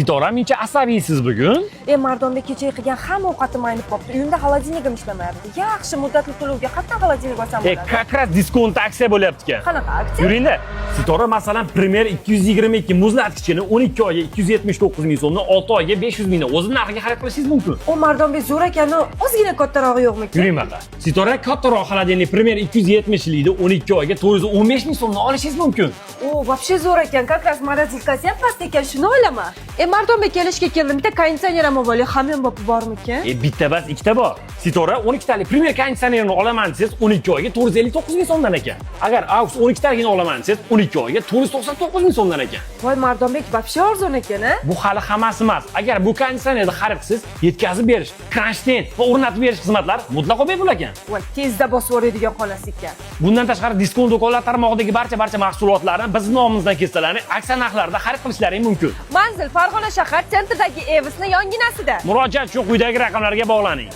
Sitora, mencha asabiysiz bugun. Mardonbek kecha qilgan hamma ovqatim aynib qolibdi. Uyimda xolodilnigim ishlamayapti. Yaxshi muddatli to'lovga qatdan xolodilnik olsam bo'ladi? Как раз diskont aksiya bo'lyapti-ku. Qanaqa aksiya? Yuring-da. Sitora masalan Premier 222 muzlatkichini 12 oyga 279 ming so'mdan 6 oyga 500 mingdan o'z narxiga xarid qilishingiz mumkin. O Mardonbek zo'r ekan, ozgina kattarog'i yo'qmi? Yuring baqa. Sitora kattaroq xolodilnik Premier 270 likni 12 oyga 415 ming so'mdan olishingiz mumkin. O, вообще zo'r ekan. Как раз morozinкasi ham past ekan, shuni olaman. Mardonbek kelishga keldim. Bitta konditsioner ham olib, hamyon bopi bormikan? Bitta bas, ikkita bor. Sitora 12 talik Premier konditsionerni olaman desangiz 12 oyga 459 ming so'mdan ekan. Agar Aux 12 taligini olaman desangiz 12 oyga 499 ming so'mdan ekan. Voy Mardonbek, вообще arzon ekan-a? Bu hali hammasi emas. Agar bu konditsionerni xarid qilsangiz, yetkazib berish, kronshtayn va o'rnatib berish xizmatlari mutlaqo bepul ekan. Voy, tezda bosib yuboradigan xonasi ekan. Bundan tashqari diskont do'konlar tarmog'idagi barcha mahsulotlarni biz nomimizdan kessalarni aksiya narxlarida xarid qilishlaring mumkin. Manzil Farg'ona shahar sentridagi Evisning yonginasida. Murojaat uchun quyidagi raqamlarga bog'laning.